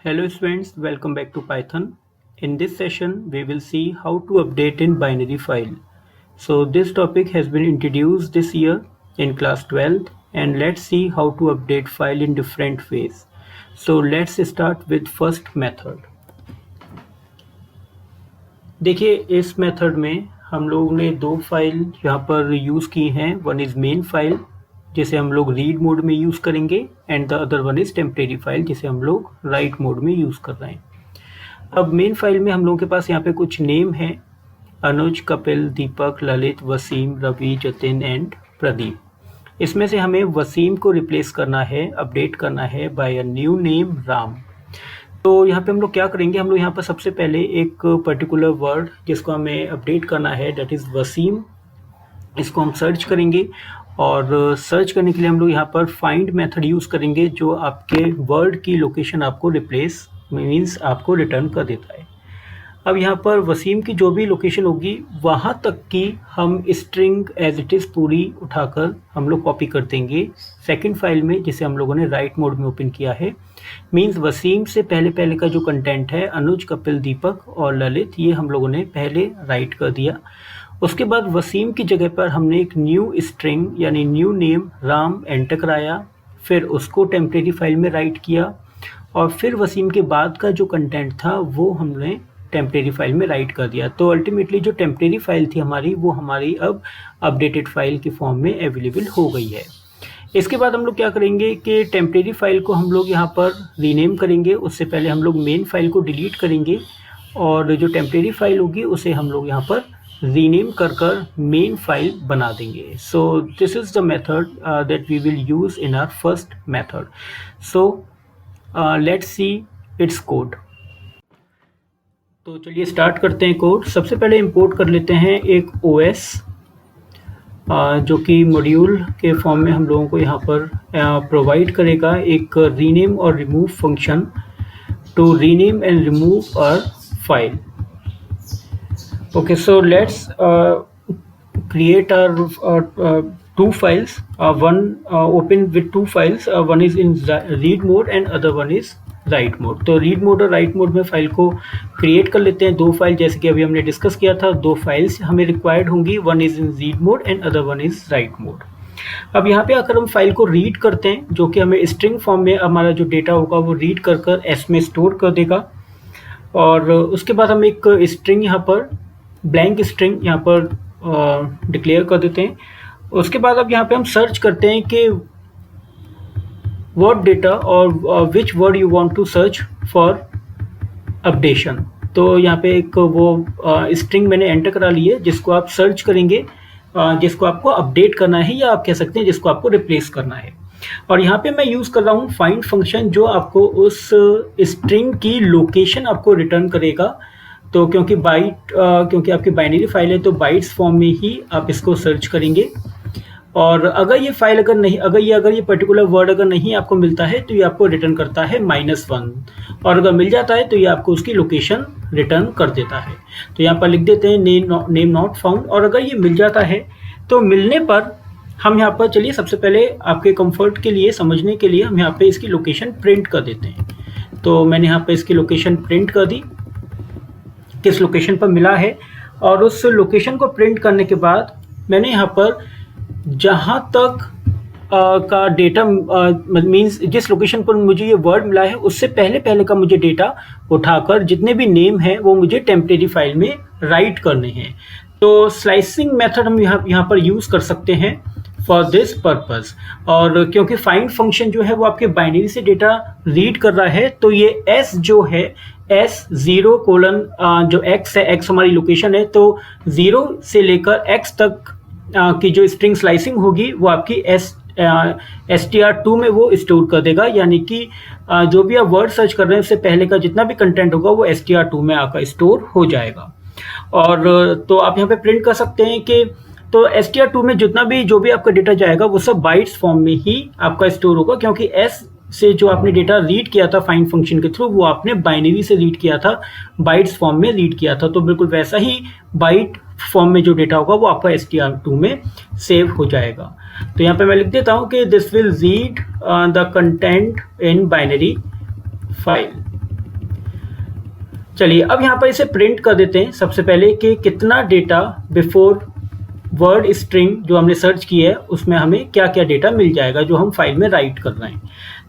Hello students, welcome back to Python. In this session, we will see how to update in binary file. So this topic has been introduced this year in class 12th and let's see how to update file in different ways. So let's start with first method. देखिए इस method में हम लोग ने दो file यहाँ पर use की हैं. वन इज़ मेन फाइल जिसे हम लोग रीड मोड में यूज़ करेंगे and the other one is temporary file जिसे हम लोग राइट मोड में यूज़ कर रहे हैं. अब मेन फाइल में हम लोगों के पास यहाँ पे कुछ नेम है: अनुज, कपिल, दीपक, ललित, वसीम, रवि, जतिन एंड प्रदीप. इसमें से हमें वसीम को रिप्लेस करना है, अपडेट करना है by a new name Ram. तो यहाँ पे हम लोग क्या करेंगे, हम लोग यहाँ पर सबसे पहले एक पर्टिकुलर वर्ड जिसको हमें अपडेट करना है दैट इज़ वसीम, इसको हम सर्च करेंगे और सर्च करने के लिए हम लोग यहाँ पर फाइंड मेथड यूज़ करेंगे जो आपके वर्ड की लोकेशन आपको रिप्लेस मीन्स आपको रिटर्न कर देता है. अब यहाँ पर वसीम की जो भी लोकेशन होगी वहाँ तक की हम स्ट्रिंग एज इट इज़ पूरी उठाकर हम लोग कॉपी कर देंगे सेकंड फाइल में जिसे हम लोगों ने राइट मोड में ओपन किया है. मीन्स वसीम से पहले का जो कंटेंट है अनुज, कपिल, दीपक और ललित, ये हम लोगों ने पहले राइट कर दिया. उसके बाद वसीम की जगह पर हमने एक न्यू स्ट्रिंग यानी न्यू नेम राम एंटर कराया, फिर उसको टेम्परेरी फाइल में राइट किया और फिर वसीम के बाद का जो कंटेंट था वो हमने टेम्परेरी फाइल में राइट कर दिया. तो अल्टीमेटली जो टेम्परेरी फाइल थी हमारी वो हमारी अब अपडेटेड फाइल के फॉर्म में अवेलेबल हो गई है. इसके बाद हम लोग क्या करेंगे कि टेम्परेरी फाइल को हम लोग यहाँ पर रीनेम करेंगे. उससे पहले हम लोग मेन फाइल को डिलीट करेंगे और जो टेम्परेरी फाइल होगी उसे हम लोग यहाँ पर रीनेम कर मेन फाइल बना देंगे. So this is the method that we will use in our first method. So let's see its code. तो चलिए स्टार्ट करते हैं कोड. सबसे पहले इंपोर्ट कर लेते हैं एक OS जो कि मॉड्यूल के फॉर्म में हम लोगों को यहाँ पर प्रोवाइड करेगा एक रीनेम और remove function to rename and remove a file. Okay, so let's create our two files. One open with two files. One is in read mode and other one is write mode. तो read mode और write mode में file को create कर लेते हैं. दो file जैसे कि अभी हमने डिस्कस किया था, दो फाइल्स हमें रिक्वायर्ड होंगी. One is in read mode and other one is write mode. अब यहाँ पे आकर हम फाइल को रीड करते हैं जो कि हमें स्ट्रिंग फॉर्म में हमारा जो डेटा होगा वो रीड कर एस में स्टोर कर देगा. और उसके बाद हम एक स्ट्रिंग यहाँ पर ब्लैंक स्ट्रिंग यहाँ पर डिक्लेयर कर देते हैं. उसके बाद अब यहाँ पे हम सर्च करते हैं कि वर्ड डेटा और which word you want to search for updation. तो यहाँ पे एक वो स्ट्रिंग मैंने एंटर करा ली है जिसको आप सर्च करेंगे, जिसको आपको अपडेट करना है या आप कह सकते हैं जिसको आपको रिप्लेस करना है. और यहाँ पे मैं यूज़ कर रहा हूँ फाइंड फंक्शन जो आपको उस स्ट्रिंग की लोकेशन आपको रिटर्न करेगा. तो क्योंकि आपकी बाइनरी फाइल है तो बाइट्स फॉर्म में ही आप इसको सर्च करेंगे. और अगर ये फाइल अगर ये पर्टिकुलर वर्ड अगर नहीं आपको मिलता है तो ये आपको रिटर्न करता है -1 और अगर मिल जाता है तो ये आपको उसकी लोकेशन रिटर्न कर देता है. तो यहाँ पर लिख देते हैं नेम नॉट फाउंड. और अगर ये मिल जाता है तो मिलने पर हम यहाँ पर चलिए सबसे पहले आपके कंफर्ट के लिए समझने के लिए हम यहाँ पे इसकी लोकेशन प्रिंट कर देते हैं. तो मैंने यहाँ पे इसकी लोकेशन प्रिंट कर दी, किस लोकेशन पर मिला है. और उस लोकेशन को प्रिंट करने के बाद मैंने यहाँ पर जहाँ तक का डेटा मीन्स जिस लोकेशन पर मुझे ये वर्ड मिला है उससे पहले का मुझे डेटा उठाकर जितने भी नेम हैं वो मुझे टेम्परेरी फाइल में राइट करने हैं. तो स्लाइसिंग मेथड हम यहाँ पर यूज़ कर सकते हैं फॉर दिस पर्पज़. और क्योंकि फाइंड फंक्शन जो है वो आपके बाइनरी से डेटा रीड कर रहा है तो ये S जो है S0 जो X है, X हमारी लोकेशन है, तो 0 से लेकर X तक की जो स्ट्रिंग स्लाइसिंग होगी वो आपकी STR2 में वो स्टोर कर देगा. यानी कि जो भी आप वर्ड सर्च कर रहे हैं उससे पहले का जितना भी कंटेंट होगा वो STR2 में आकर स्टोर हो जाएगा. और तो आप यहाँ पे प्रिंट कर सकते हैं कि तो STR2 में जो भी आपका डेटा जाएगा वो सब बाइट्स फॉर्म में ही आपका स्टोर होगा. क्योंकि S से जो आपने डेटा रीड किया था फाइंड फंक्शन के थ्रू वो आपने बाइनरी से रीड किया था, बाइट्स फॉर्म में रीड किया था. तो बिल्कुल वैसा ही बाइट फॉर्म में जो डेटा होगा वो आपका STR2 में सेव हो जाएगा. तो यहाँ पे मैं लिख देता हूँ कि this will read the content in binary file. चलिए अब यहाँ पर इसे प्रिंट कर देते हैं सबसे पहले कि कितना डेटा बिफोर वर्ड स्ट्रिंग जो हमने सर्च की है उसमें हमें क्या क्या डेटा मिल जाएगा जो हम फाइल में राइट कर रहे हैं।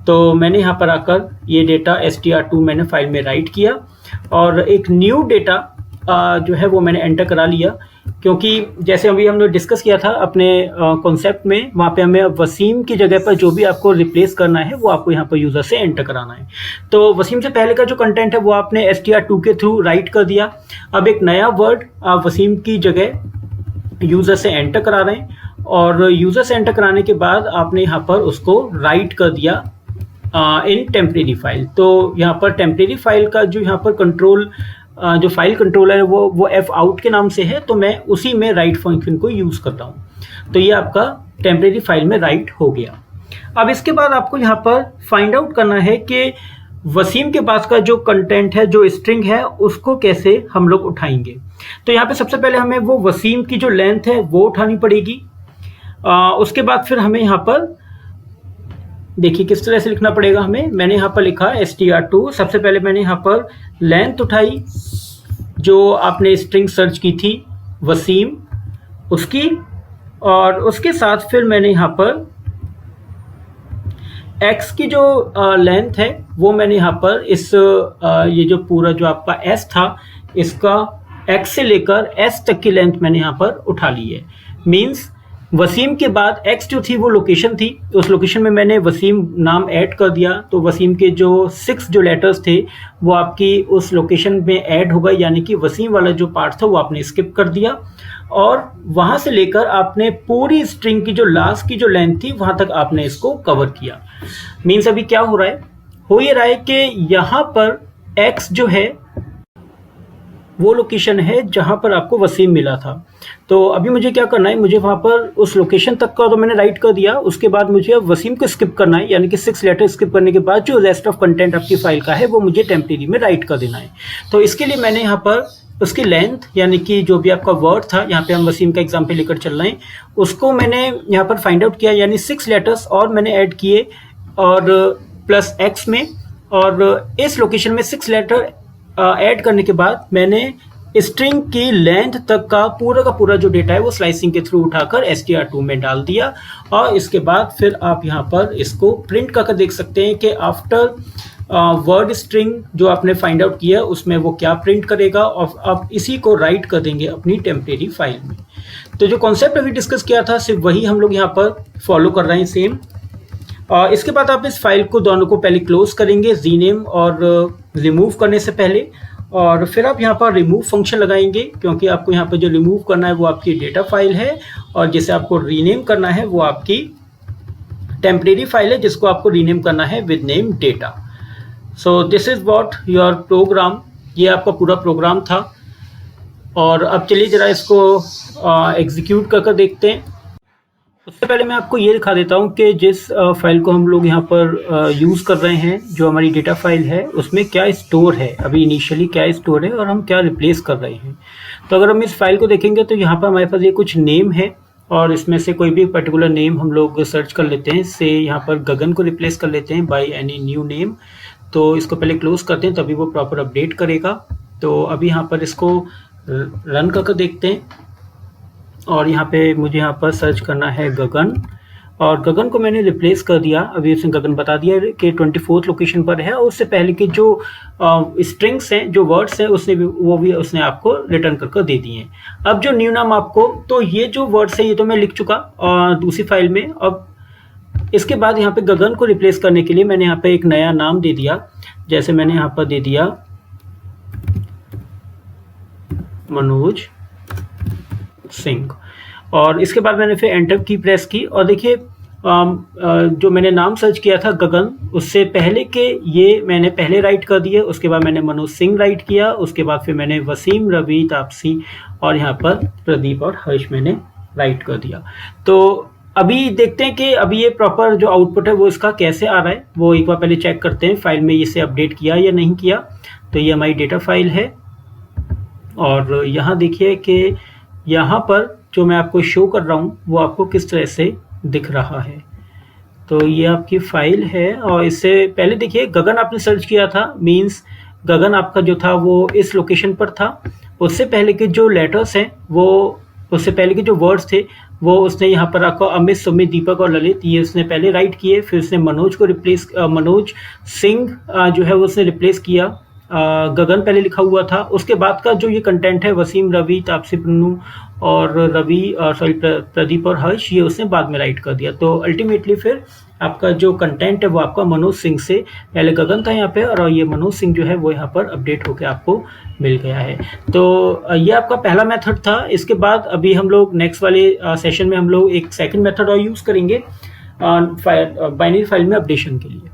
तो मैंने यहाँ पर आकर ये डेटा str2 मैंने फाइल में राइट किया और एक न्यू डेटा जो है वो मैंने एंटर करा लिया, क्योंकि जैसे अभी हमने डिस्कस किया था अपने कॉन्सेप्ट में, वहाँ पे हमें वसीम की जगह पर जो भी आपको रिप्लेस करना है वो आपको यहाँ पर यूज़र से एंटर कराना है। तो वसीम से पहले का जो कंटेंट है वो आपने str2 के थ्रू राइट कर दिया। अब एक नया वर्ड आप वसीम की जगह यूज़र से एंटर करा रहे हैं और यूज़र से एंटर कराने के बाद आपने यहाँ पर उसको राइट कर दिया इन टेम्परेरी फाइल। तो यहाँ पर टेम्परेरी फाइल का जो यहाँ पर कंट्रोल जो फाइल कंट्रोलर है वो f आउट के नाम से है, तो मैं उसी में राइट फंक्शन को यूज़ करता हूँ। तो ये आपका टेम्परेरी फाइल में राइट हो गया। अब इसके बाद आपको यहाँ पर फाइंड आउट करना है कि वसीम के पास का जो कंटेंट है, जो स्ट्रिंग है, उसको कैसे हम लोग उठाएंगे। तो यहाँ पे सबसे पहले हमें वो वसीम की जो लेंथ है वो उठानी पड़ेगी। उसके बाद फिर हमें यहाँ पर देखिए किस तरह से लिखना पड़ेगा हमें। मैंने यहाँ पर लिखा str2। सबसे पहले मैंने यहाँ पर लेंथ उठाई जो आपने स्ट्रिंग सर्च की थी वसीम उसकी, और उसके साथ फिर मैंने यहाँ पर x की जो लेंथ है वो मैंने यहाँ पर इस ये जो पूरा जो आपका s था इसका x से लेकर s तक की लेंथ मैंने यहाँ पर उठा ली है। मीन्स वसीम के बाद x जो थी वो लोकेशन थी, उस लोकेशन में मैंने वसीम नाम ऐड कर दिया। तो वसीम के जो 6 जो लेटर्स थे वो आपकी उस लोकेशन में ऐड हो गए, यानी कि वसीम वाला जो पार्ट था वो आपने स्किप कर दिया और वहाँ से लेकर आपने पूरी स्ट्रिंग की जो लास्ट की जो लेंथ थी वहाँ तक आपने इसको कवर किया। मीन्स अभी क्या हो रहा है, हो ये रहा है कि यहाँ पर x जो है वो लोकेशन है जहाँ पर आपको वसीम मिला था। तो अभी मुझे क्या करना है, मुझे वहाँ पर उस लोकेशन तक का तो मैंने राइट कर दिया, उसके बाद मुझे अब वसीम को स्किप करना है, यानी कि 6 लेटर स्किप करने के बाद जो रेस्ट ऑफ कंटेंट आपकी फाइल का है वो मुझे टेम्परेरी में राइट कर देना है। तो इसके लिए मैंने यहाँ पर उसकी लेंथ यानी कि जो भी आपका वर्ड था, यहाँ पे हम वसीम का एग्जाम्पल लेकर चल रहे हैं, उसको मैंने यहाँ पर फाइंड आउट किया, यानी 6 लेटर्स और मैंने ऐड किए और प्लस x में, और इस लोकेशन में 6 लेटर ऐड करने के बाद मैंने स्ट्रिंग की लेंथ तक का पूरा जो डेटा है वो स्लाइसिंग के थ्रू उठाकर str2 में डाल दिया। और इसके बाद फिर आप यहाँ पर इसको प्रिंट करके देख सकते हैं कि आफ्टर वर्ड स्ट्रिंग जो आपने फाइंड आउट किया उसमें वो क्या प्रिंट करेगा, और आप इसी को राइट कर देंगे अपनी टेम्परेरी फाइल में। तो जो कॉन्सेप्ट अभी डिस्कस किया था सिर्फ वही हम लोग यहाँ पर फॉलो कर रहे हैं सेम। और इसके बाद आप इस फाइल को दोनों को पहले क्लोज करेंगे रीनेम और रिमूव करने से पहले, और फिर आप यहाँ पर रिमूव फंक्शन लगाएंगे, क्योंकि आपको यहाँ पर जो रिमूव करना है वो आपकी डेटा फाइल है और जिसे आपको रीनेम करना है वो आपकी टेम्परेरी फाइल है जिसको आपको रीनेम करना है with name data. So this is what your program. ये आपका पूरा प्रोग्राम था। और अब चलिए ज़रा इसको एग्जीक्यूट कर देखते हैं। उससे पहले मैं आपको ये दिखा देता हूँ कि जिस फाइल को हम लोग यहाँ पर यूज़ कर रहे हैं, जो हमारी डेटा फाइल है, उसमें क्या स्टोर है, अभी इनिशियली क्या स्टोर है और हम क्या रिप्लेस कर रहे हैं। तो अगर हम इस फाइल को देखेंगे तो यहाँ पर हमारे पास ये कुछ नेम है और इसमें से कोई भी पर्टिकुलर नेम हम लोग सर्च कर लेते हैं। से यहाँ पर गगन को रिप्लेस कर लेते हैं बाय एनी न्यू नेम। तो इसको पहले क्लोज करते हैं तभी वो प्रॉपर अपडेट करेगा। तो अभी यहाँ पर इसको रन करके देखते हैं और यहाँ पे मुझे यहाँ पर सर्च करना है गगन, और गगन को मैंने रिप्लेस कर दिया। अभी उसने गगन बता दिया कि 24th लोकेशन पर है, और उससे पहले के जो स्ट्रिंग्स हैं, जो वर्ड्स हैं, उसने आपको रिटर्न करके दे दिए हैं। अब जो न्यू नाम आपको, तो ये जो वर्ड्स है ये तो मैं लिख चुका दूसरी फाइल में। अब इसके बाद यहाँ पे गगन को रिप्लेस करने के लिए मैंने यहाँ पे एक नया नाम दे दिया, जैसे मैंने यहाँ पर दे दिया मनोज सिंह, और इसके बाद मैंने फिर एंटर की प्रेस की। और देखिए जो मैंने नाम सर्च किया था गगन, उससे पहले के ये मैंने पहले राइट कर दिए, उसके बाद मैंने मनोज सिंह राइट किया, उसके बाद फिर मैंने वसीम, रवि, तापसी और यहाँ पर प्रदीप और हर्ष मैंने राइट कर दिया। तो अभी देखते हैं कि अभी ये प्रॉपर जो आउटपुट है वो इसका कैसे आ रहा है, वो एक बार पहले चेक करते हैं फाइल में इसे अपडेट किया या नहीं किया। तो ये हमारी डेटा फाइल है और यहाँ देखिए कि यहाँ पर जो मैं आपको शो कर रहा हूँ वो आपको किस तरह से दिख रहा है। तो ये आपकी फाइल है और इससे पहले देखिए गगन आपने सर्च किया था, मींस गगन आपका जो था वो इस लोकेशन पर था। उससे पहले के जो लेटर्स हैं वो, उससे पहले के जो वर्ड्स थे वो उसने यहाँ पर आपको अमित, सुमित, दीपक और ललित ये उसने पहले राइट किए। फिर उसने मनोज को रिप्लेस, मनोज सिंह जो है वो उसने रिप्लेस किया। गगन पहले लिखा हुआ था। उसके बाद का जो ये कंटेंट है वसीम, रवि, तापसी पन्नू और रवि, सॉरी प्रदीप और हर्ष, ये उसने बाद में राइट कर दिया। तो अल्टीमेटली फिर आपका जो कंटेंट है वो आपका मनोज सिंह से, पहले गगन था यहाँ पे और ये मनोज सिंह जो है वो यहाँ पर अपडेट होके आपको मिल गया है। तो ये आपका पहला मेथड था। इसके बाद अभी हम लोग नेक्स्ट वाले सेशन में हम लोग एक सेकंड मेथड और यूज़ करेंगे बाइनरी फाइल में अपडेशन के लिए।